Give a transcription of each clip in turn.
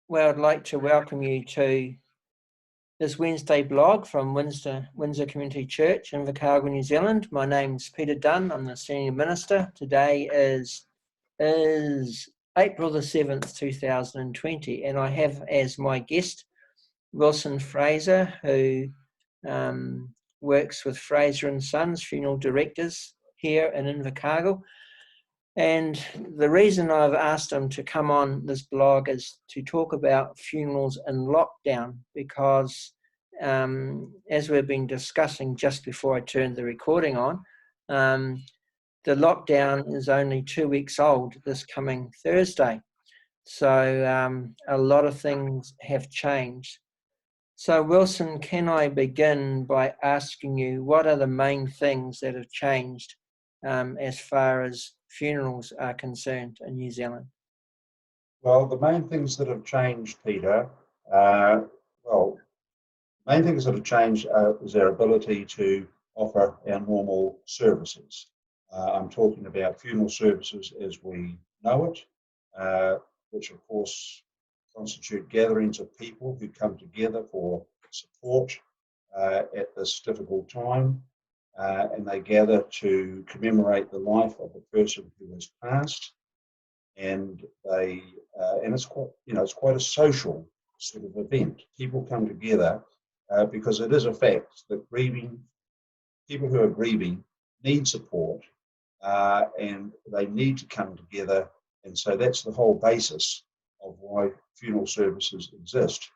Well, I'd like to welcome you to this Wednesday blog from Windsor Community Church in Invercargill, New Zealand. My name's Peter Dunn. I'm the Senior Minister. Today is April the 7th, 2020, and I have as my guest Wilson Fraser, who works with Fraser and Sons Funeral Directors here in Invercargill. And the reason I've asked him to come on this blog is to talk about funerals in lockdown, because as we've been discussing just before I turned the recording on, the lockdown is only 2 weeks old this coming Thursday. So a lot of things have changed. So Wilson, can I begin by asking you, what are the main things that have changed as far as funerals are concerned in New Zealand? Well, the main things that have changed, Peter, is our ability to offer our normal services. I'm talking about funeral services as we know it, which of course constitute gatherings of people who come together for support at this difficult time, and they gather to commemorate the life of a person who has passed, and it's quite a social sort of event. People come together because it is a fact that people who are grieving need support, and they need to come together, and so that's the whole basis of why funeral services exist.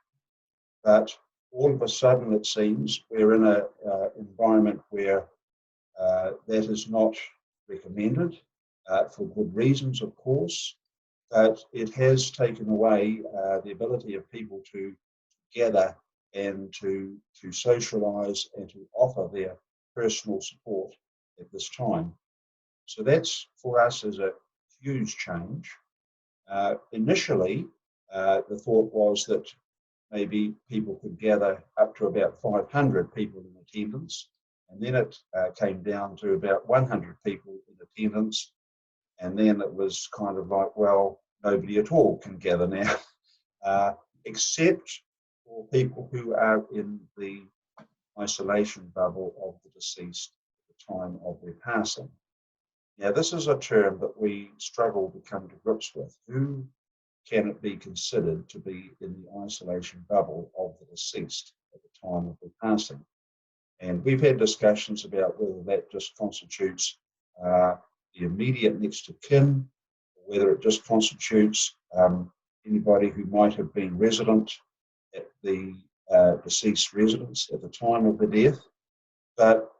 But all of a sudden, it seems, we're in an environment where that is not recommended, for good reasons, of course, but it has taken away the ability of people to gather and to socialise and to offer their personal support at this time. So that's, for us, is a huge change. Initially, the thought was that maybe people could gather up to about 500 people in attendance, and then it came down to about 100 people in attendance, and then it was kind of like, well, nobody at all can gather now, except for people who are in the isolation bubble of the deceased at the time of their passing. Now, this is a term that we struggle to come to grips with. Who can it be considered to be in the isolation bubble of the deceased at the time of their passing? And we've had discussions about whether that just constitutes the immediate next of kin, or whether it just constitutes anybody who might have been resident at the deceased residence at the time of the death. But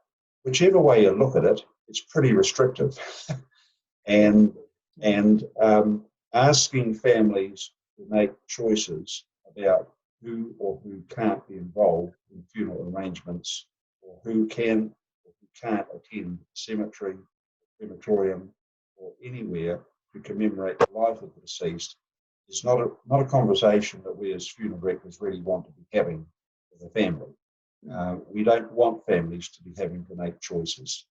whichever way you look at it, it's pretty restrictive. and asking families to make choices about who or who can't be involved in funeral arrangements, or who can or who can't attend the cemetery, crematorium, or anywhere to commemorate the life of the deceased, is not a conversation that we as funeral directors really want to be having with a family. We don't want families to be having to make choices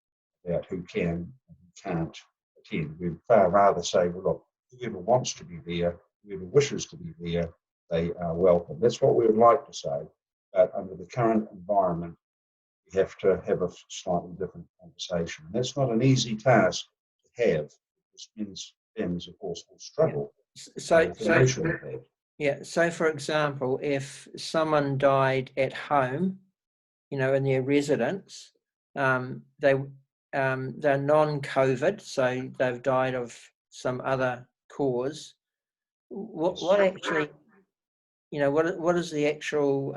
about who can and who can't attend. We'd far rather say, well, look, whoever wants to be there, whoever wishes to be there, they are welcome. That's what we would like to say, but under the current environment, we have to have a slightly different conversation. And that's not an easy task to have, because means families, of course, will struggle. So for example, if someone died at home, in their residence, they're non-COVID, so they've died of some other cause. What actually, what is the actual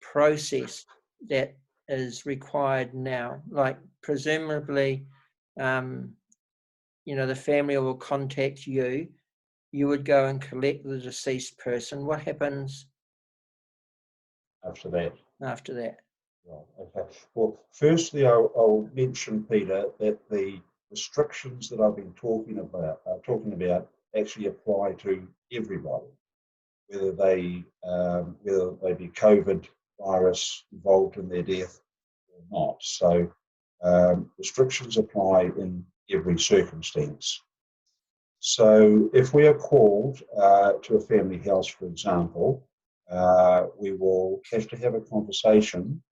process that is required now? Like, presumably, the family will contact you. You would go and collect the deceased person. What happens after that? Right, okay. Well, firstly, I'll mention, Peter, that the restrictions that I've been talking about actually apply to everybody, whether they be COVID virus involved in their death or not. So restrictions apply in every circumstance. So if we are called to a family house, for example, we will have to have a conversation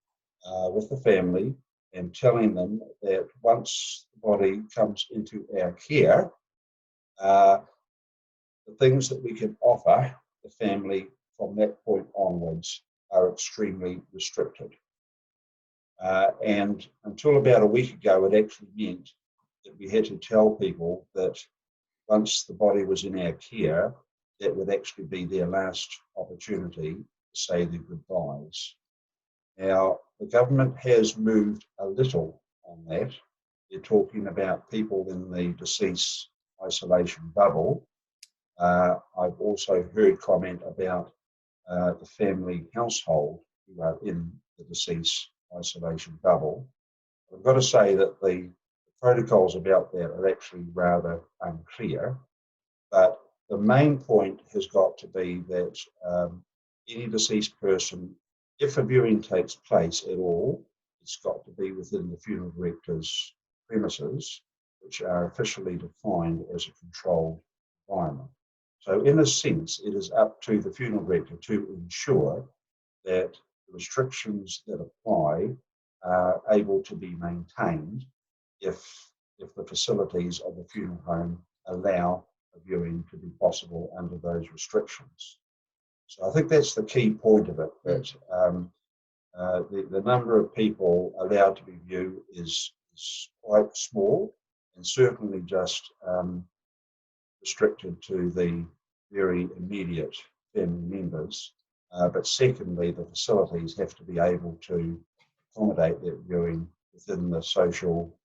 with the family and telling them that once the body comes into our care, the things that we can offer the family from that point onwards are extremely restricted. And until about a week ago, it actually meant that we had to tell people that once the body was in our care, that would actually be their last opportunity to say their goodbyes. Now, the government has moved a little on that. They're talking about people in the deceased isolation bubble. I've also heard comment about the family household who are in the deceased isolation bubble. I've got to say that the protocols about that are actually rather unclear, but the main point has got to be that any deceased person, if a viewing takes place at all, it's got to be within the funeral director's premises, which are officially defined as a controlled environment. So in a sense, it is up to the funeral director to ensure that the restrictions that apply are able to be maintained if the facilities of the funeral home allow a viewing to be possible under those restrictions. So I think that's the key point of it, that the number of people allowed to be viewed is quite small, and certainly just restricted to the very immediate family members. But secondly, the facilities have to be able to accommodate that viewing within the social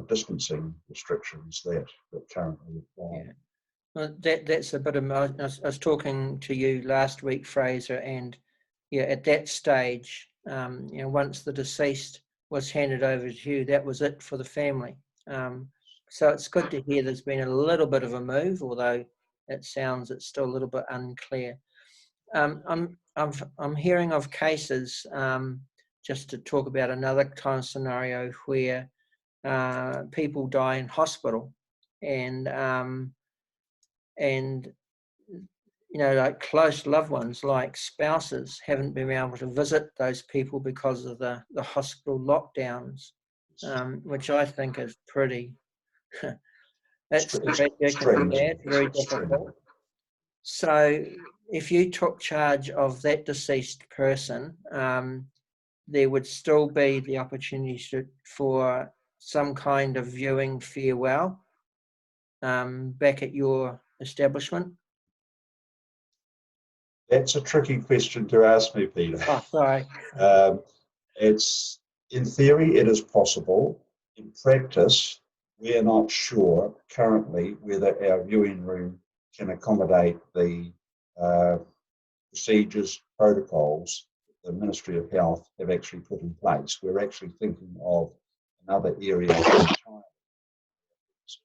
distancing restrictions that currently apply. Yeah. Well, that's a bit of. I was talking to you last week, Fraser, and yeah, at that stage, once the deceased was handed over to you, that was it for the family. So it's good to hear there's been a little bit of a move, although it sounds it's still a little bit unclear. I'm hearing of cases, just to talk about another kind of scenario where people die in hospital, and like close loved ones, like spouses, haven't been able to visit those people because of the hospital lockdowns, which I think is pretty. It's tragic and bad, very difficult. So, if you took charge of that deceased person, there would still be the opportunity for some kind of viewing farewell back at your establishment. That's a tricky question to ask me, Peter. Oh, sorry. It's, in theory, it is possible. In practice, we are not sure currently whether our viewing room can accommodate the procedures, protocols that the Ministry of Health have actually put in place. We're actually thinking of another area entirely, which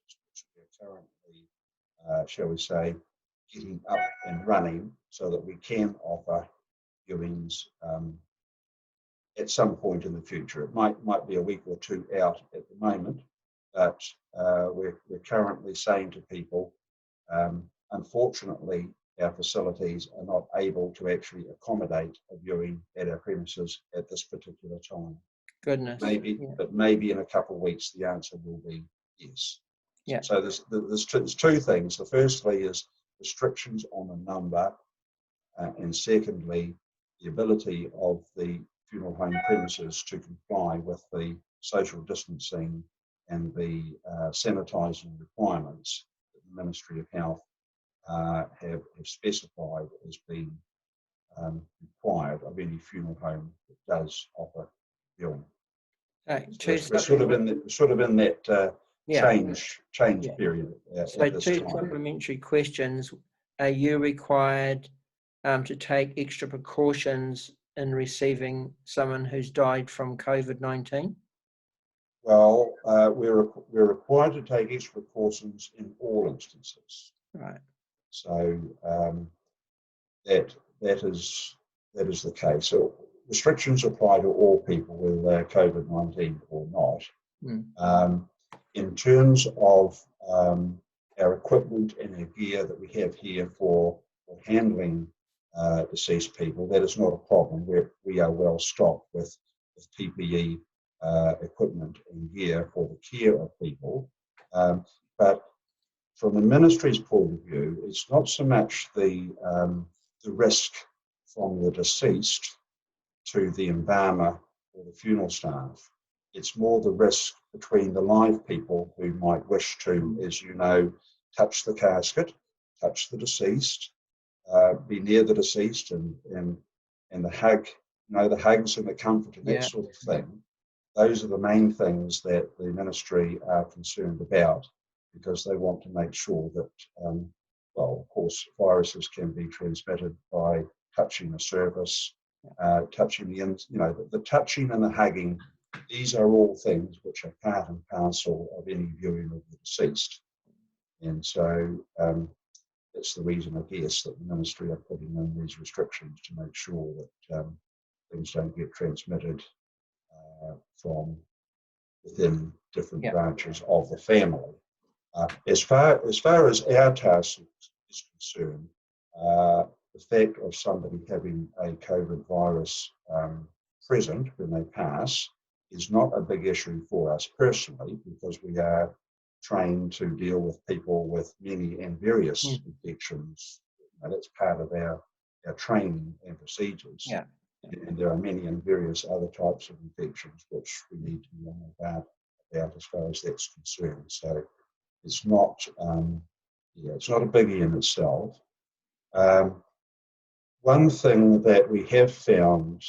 we are currently, shall we say, getting up and running so that we can offer viewings at some point in the future. It might be a week or two out at the moment, but we're currently saying to people, unfortunately, our facilities are not able to actually accommodate a viewing at our premises at this particular time. Goodness. But maybe in a couple of weeks the answer will be yes. Yeah. So there's two things. The firstly is restrictions on the number, and secondly, the ability of the funeral home premises to comply with the social distancing and the sanitising requirements that the Ministry of Health have specified as being required of any funeral home that does offer viewing. So we're sort of in that change period. So two supplementary questions: are you required to take extra precautions in receiving someone who's died from COVID-19? Well, we're required to take extra precautions in all instances. Right. So that is the case. So restrictions apply to all people, whether they're COVID-19 or not. In terms of our our equipment and our gear that we have here for handling deceased people, that is not a problem. We are well stocked with PPE equipment and gear for the care of people. But from the ministry's point of view, it's not so much the risk from the deceased to the embalmer or the funeral staff. It's more the risk between the live people who might wish to, as you know, touch the casket, touch the deceased, be near the deceased, and the hug, the hugs and the comfort and that sort of thing. Those are the main things that the ministry are concerned about, because they want to make sure that, well, of course, viruses can be transmitted by touching a surface, touching the touching and the hugging. These are all things which are part and parcel of any viewing of the deceased. And so that's the reason, I guess, that the ministry are putting in these restrictions to make sure that things don't get transmitted from within different branches of the family. As far as our task is concerned, the fact of somebody having a COVID virus present when they pass is not a big issue for us personally, because we are trained to deal with people with many and various infections. That's part of our training and procedures. Yeah. And there are many and various other types of infections which we need to know about as far as that's concerned. So it's not, it's not a biggie in itself. One thing that we have found,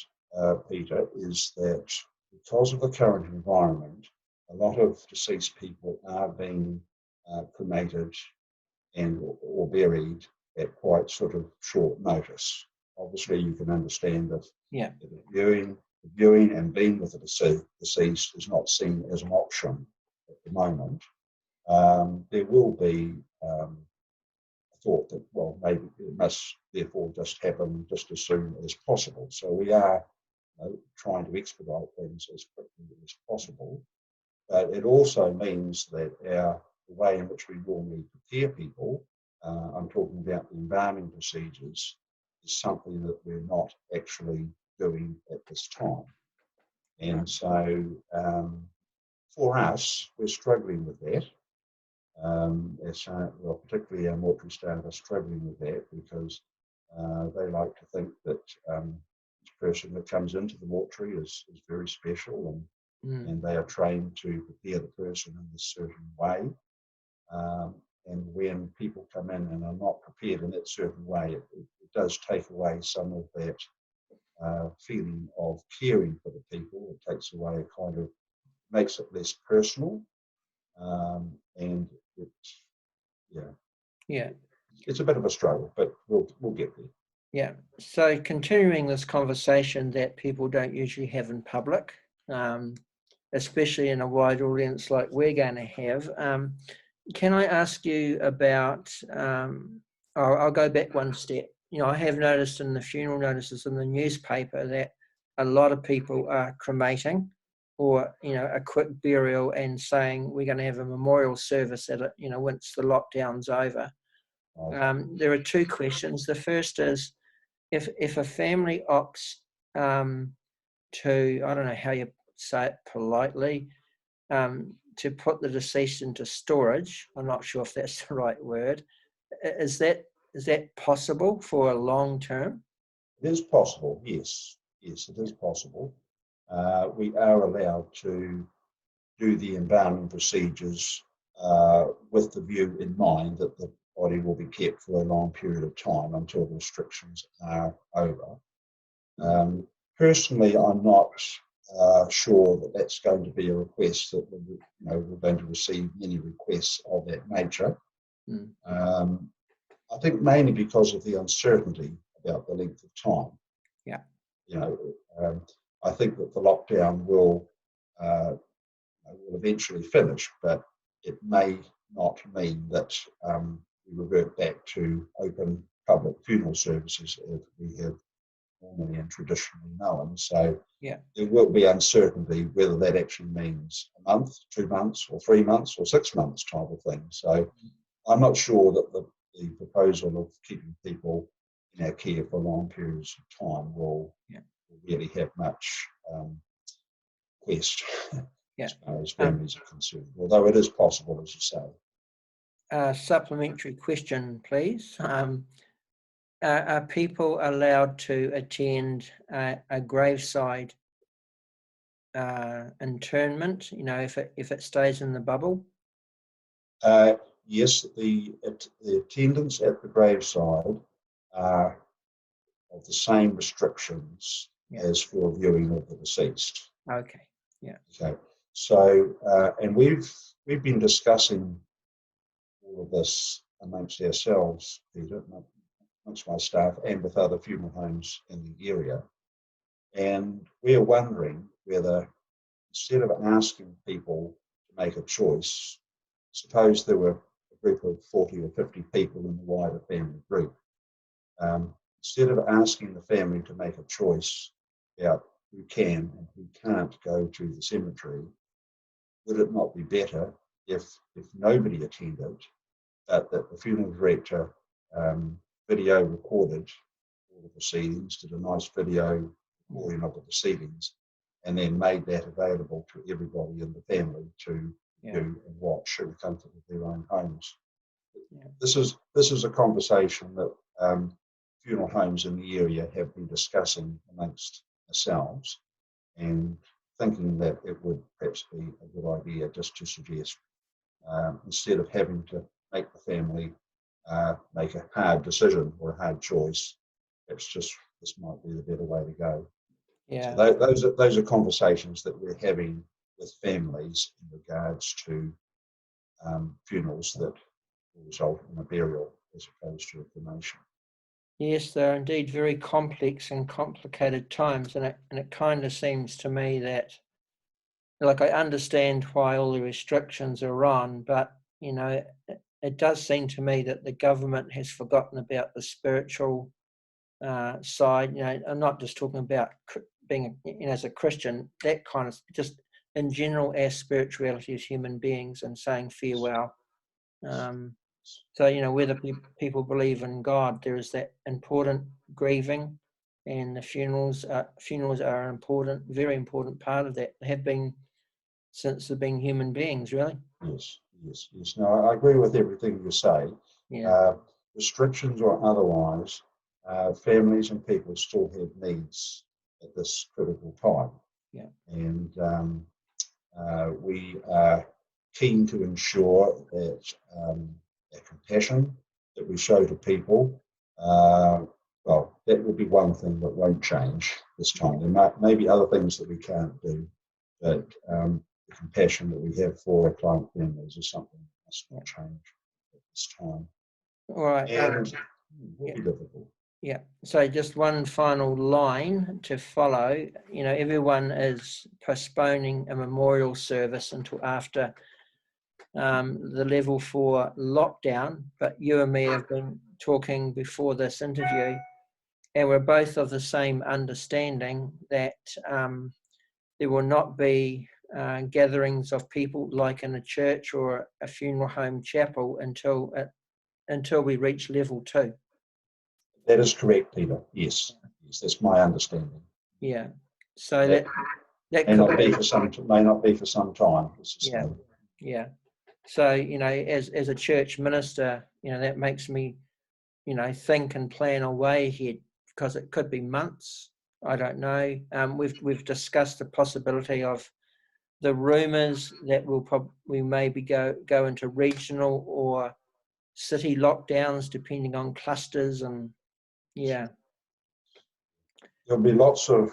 Peter, is that because of the current environment, a lot of deceased people are being cremated or buried at quite sort of short notice. Obviously, you can understand that the viewing and being with the deceased is not seen as an option at the moment. There will be a thought that, well, maybe it must therefore just happen just as soon as possible. So we are trying to expedite things as quickly as possible. But it also means that the way in which we normally prepare people, I'm talking about the embalming procedures, is something that we're not actually doing at this time. And so for us, we're struggling with that. Particularly our mortuary staff are struggling with that, because they like to think that each person that comes into the mortuary is very special, and they are trained to prepare the person in a certain way. And when people come in and are not prepared in that certain way, it does take away some of that feeling of caring for the people. It takes away a kind of, makes it less personal, and it's a bit of a struggle, but we'll get there. Yeah. So continuing this conversation that people don't usually have in public, especially in a wide audience like we're going to have, can I ask you about, I'll go back one step. I have noticed in the funeral notices in the newspaper that a lot of people are cremating, or, a quick burial, and saying we're going to have a memorial service at it, once the lockdown's over. There are two questions. The first is, if a family opts to, I don't know how you say it politely, to put the deceased into storage, I'm not sure if that's the right word, is that possible for a long term? It is possible, yes. Yes, it is possible. We are allowed to do the embalming procedures with the view in mind that the body will be kept for a long period of time until the restrictions are over. Personally, I'm not sure that that's going to be a request that we're going to receive many requests of that nature. I think mainly because of the uncertainty about the length of time. Yeah. I think that the lockdown will eventually finish, but it may not mean that we revert back to open public funeral services as we have normally and traditionally known. So there will be uncertainty whether that actually means a month, 2 months, or 3 months, or 6 months type of thing. So I'm not sure that the proposal of keeping people in our care for long periods of time will really have much quest Yeah. as far as families are concerned, although it is possible, as you say. Supplementary question, please. Are people allowed to attend a graveside internment, if it stays in the bubble? Yes, the attendance at the graveside are of the same restrictions as for viewing of the deceased. Okay. Yeah. Okay. So, and we've been discussing all of this amongst ourselves, Peter, amongst my staff, and with other funeral homes in the area. And we're wondering whether, instead of asking people to make a choice, suppose there were a group of 40 or 50 people in the wider family group, instead of asking the family to make a choice about who can and who can't go to the cemetery, would it not be better if nobody attended, but that the funeral director video recorded all the proceedings, did a nice video recording of the proceedings, and then made that available to everybody in the family to view and watch in the comfort of their own homes? This is a conversation that funeral homes in the area have been discussing amongst ourselves, and thinking that it would perhaps be a good idea just to suggest, instead of having to make the family make a hard decision or a hard choice, perhaps just this might be the better way to go. Yeah. So those are conversations that we're having with families in regards to funerals that will result in a burial as opposed to a cremation. Yes, they're indeed very complex and complicated times, and it kind of seems to me that, like, I understand why all the restrictions are on, but it does seem to me that the government has forgotten about the spiritual side. I'm not just talking about being, as a Christian, that kind of, just in general, our spirituality as human beings and saying farewell. So, whether people believe in God, there is that important grieving, and the funerals are an important, very important part of that. They have been since they've been human beings, really. Yes. No, I agree with everything you say. Yeah. Restrictions or otherwise, families and people still have needs at this critical time. Yeah. And we are keen to ensure that the compassion that we show to people, well, that will be one thing that won't change this time. There may be other things that we can't do, but the compassion that we have for our client families is something that must not change at this time. All right. And it will be difficult. Yeah. So just one final line to follow. Everyone is postponing a memorial service until after the level 4 lockdown, but you and me have been talking before this interview, and we're both of the same understanding that there will not be gatherings of people like in a church or a funeral home chapel until we reach level 2. That is correct, Peter. Yes, that's my understanding. Yeah. So that may not be for some time. Yeah. So as a church minister, that makes me think and plan a way ahead, because it could be months. I don't know. We've discussed the possibility of the rumours that we maybe go into regional or city lockdowns depending on clusters, and there'll be lots of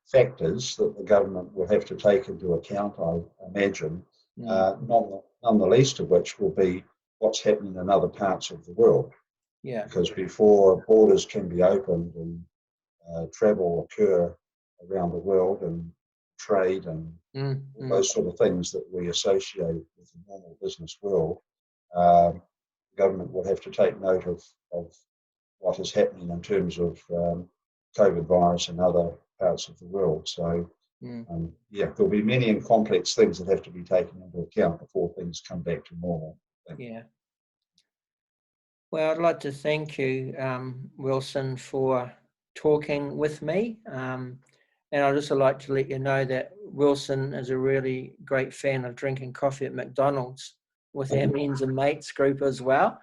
factors that the government will have to take into account, I imagine, none the least of which will be what's happening in other parts of the world. Yeah. Because before borders can be opened and travel occur around the world, and trade and all those sort of things that we associate with the normal business world, the government will have to take note of what is happening in terms of COVID virus in other parts of the world. So, there'll be many and complex things that have to be taken into account before things come back to normal. Yeah. Well, I'd like to thank you, Wilson, for talking with me. And I'd also like to let you know that Wilson is a really great fan of drinking coffee at McDonald's with our Men's and Mates group as well.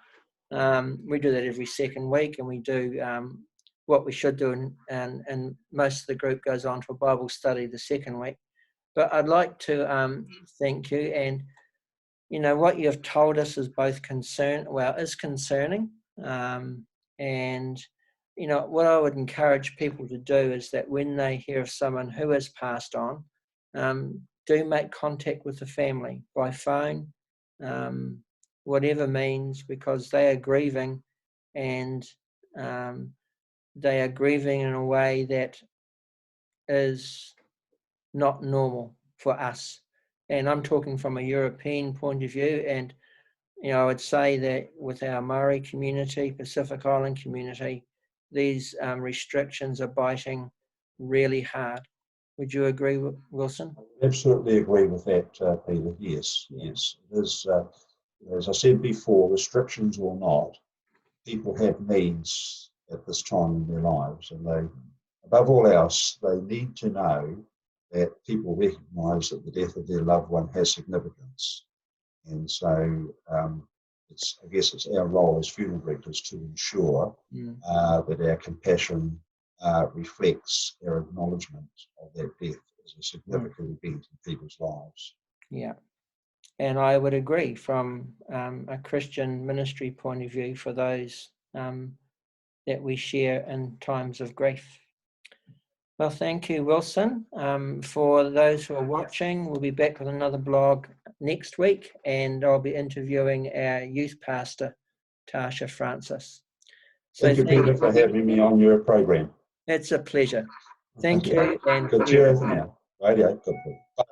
We do that every second week, and we do what we should do, and most of the group goes on to a Bible study the second week. But I'd like to thank you, and what you have told us is both is concerning, and what I would encourage people to do is that when they hear of someone who has passed on, do make contact with the family by phone, whatever means, because they are grieving, and they are grieving in a way that is not normal for us. And I'm talking from a European point of view, and I would say that with our Maori community, Pacific Island community, these restrictions are biting really hard. Would you agree, Wilson? Absolutely agree with that, Peter. Yes, yes. There's, as I said before, restrictions or not, people have needs at this time in their lives, and they, above all else, they need to know that people recognise that the death of their loved one has significance. And so I guess it's our role as funeral directors to ensure that our compassion reflects our acknowledgement of that death as a significant event in people's lives. Yeah, and I would agree from a Christian ministry point of view for those that we share in times of grief. Well, thank you, Wilson. For those who are watching, we'll be back with another blog next week, and I'll be interviewing our youth pastor, Tasha Francis. So thank you, Peter, for having me on your program. It's a pleasure. Thank you. And good cheer for now. Radio. Good. Bye.